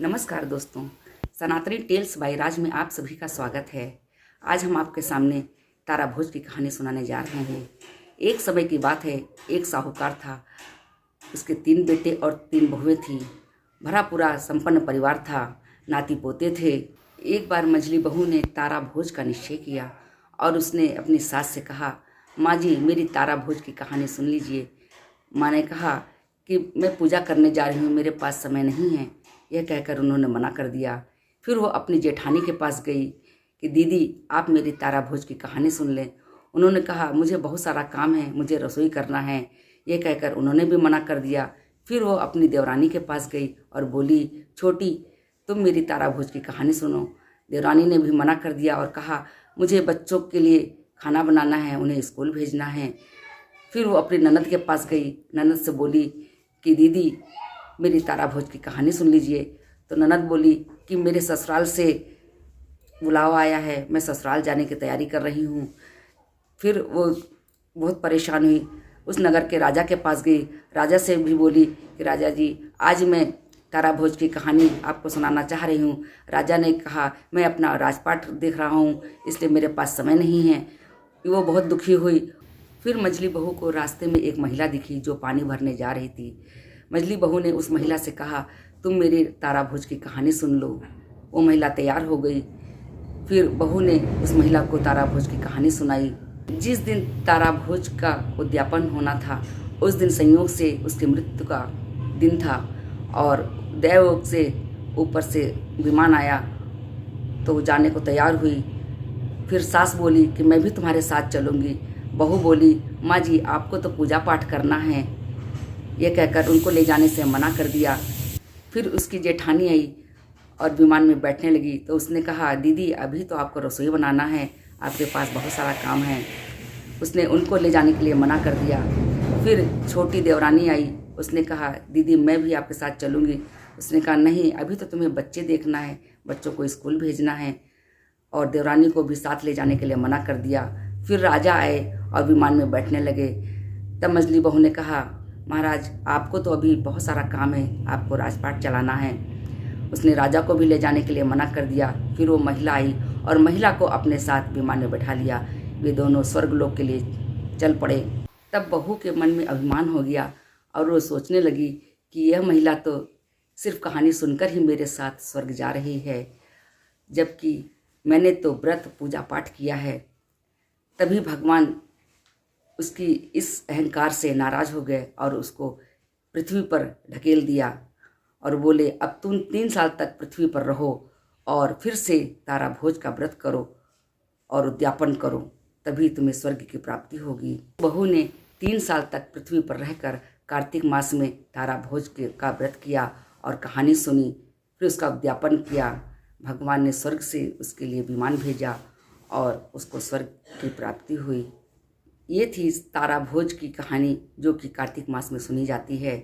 नमस्कार दोस्तों, सनातनी टेल्स बाय राज में आप सभी का स्वागत है। आज हम आपके सामने तारा भोज की कहानी सुनाने जा रहे हैं। एक समय की बात है, एक साहूकार था। उसके 3 बेटे और 3 बहुएं थीं। भरा पूरा संपन्न परिवार था, नाती पोते थे। एक बार मंझली बहू ने तारा भोज का निश्चय किया और उसने अपनी सास से कहा, माँ जी मेरी तारा भोज की कहानी सुन लीजिए। माँ ने कहा कि मैं पूजा करने जा रही हूँ, मेरे पास समय नहीं है। यह कहकर उन्होंने मना कर दिया। फिर वो अपनी जेठानी के पास गई कि दीदी आप मेरी तारा भोज की कहानी सुन लें। उन्होंने कहा मुझे बहुत सारा काम है, मुझे रसोई करना है। यह कहकर उन्होंने भी मना कर दिया। फिर वो अपनी देवरानी के पास गई और बोली, छोटी तुम मेरी तारा भोज की कहानी सुनो। देवरानी ने भी मना कर दिया और कहा मुझे बच्चों के लिए खाना बनाना है, उन्हें स्कूल भेजना है। फिर वो अपनी ननद के पास गई। ननद से बोली कि दीदी मेरी तारा भोज की कहानी सुन लीजिए। तो ननद बोली कि मेरे ससुराल से बुलावा आया है, मैं ससुराल जाने की तैयारी कर रही हूँ। फिर वो बहुत परेशान हुई, उस नगर के राजा के पास गई। राजा से भी बोली कि राजा जी आज मैं तारा भोज की कहानी आपको सुनाना चाह रही हूँ। राजा ने कहा मैं अपना राजपाट देख रहा हूँ, इसलिए मेरे पास समय नहीं है। वो बहुत दुखी हुई। फिर मंझली बहू को रास्ते में एक महिला दिखी जो पानी भरने जा रही थी। मंझली बहू ने उस महिला से कहा तुम मेरी तारा भोज की कहानी सुन लो। वो महिला तैयार हो गई। फिर बहू ने उस महिला को तारा भोज की कहानी सुनाई। जिस दिन तारा भोज का उद्यापन होना था उस दिन संयोग से उसकी मृत्यु का दिन था और दैवयोग से ऊपर से विमान आया तो वो जाने को तैयार हुई। फिर सास बोली कि मैं भी तुम्हारे साथ चलूँगी। बहू बोली माँ जी आपको तो पूजा पाठ करना है। यह कहकर उनको ले जाने से मना कर दिया। फिर उसकी जेठानी आई और विमान में बैठने लगी तो उसने कहा दीदी अभी तो आपको रसोई बनाना है, आपके पास बहुत सारा काम है। उसने उनको ले जाने के लिए मना कर दिया। फिर छोटी देवरानी आई, उसने कहा दीदी मैं भी आपके साथ चलूँगी। उसने कहा नहीं अभी तो तुम्हें बच्चे देखना है, बच्चों को स्कूल भेजना है। और देवरानी को भी साथ ले जाने के लिए मना कर दिया। फिर राजा आए और विमान में बैठने लगे। तब मंझली बहू ने कहा महाराज आपको तो अभी बहुत सारा काम है, आपको राजपाट चलाना है। उसने राजा को भी ले जाने के लिए मना कर दिया। फिर वो महिला आई और महिला को अपने साथ विमान में बैठा लिया। वे दोनों स्वर्गलोक के लिए चल पड़े। तब बहू के मन में अभिमान हो गया और वो सोचने लगी कि यह महिला तो सिर्फ कहानी सुनकर ही मेरे साथ स्वर्ग जा रही है, जबकि मैंने तो व्रत पूजा पाठ किया है। तभी भगवान उसकी इस अहंकार से नाराज हो गए और उसको पृथ्वी पर ढकेल दिया और बोले अब तुम 3 साल तक पृथ्वी पर रहो और फिर से तारा भोज का व्रत करो और उद्यापन करो, तभी तुम्हें स्वर्ग की प्राप्ति होगी। बहू ने 3 साल तक पृथ्वी पर रहकर कार्तिक मास में तारा भोज का व्रत किया और कहानी सुनी। फिर उसका उद्यापन किया। भगवान ने स्वर्ग से उसके लिए विमान भेजा और उसको स्वर्ग की प्राप्ति हुई। ये थी तारा भोज की कहानी जो कि कार्तिक मास में सुनी जाती है।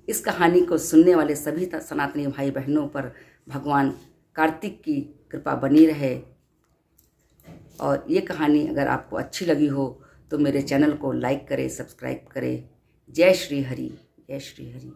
इस कहानी को सुनने वाले सभी सनातनी भाई बहनों पर भगवान कार्तिक की कृपा बनी रहे। और ये कहानी अगर आपको अच्छी लगी हो तो मेरे चैनल को लाइक करें, सब्सक्राइब करें। जय श्री हरि, जय श्री हरि।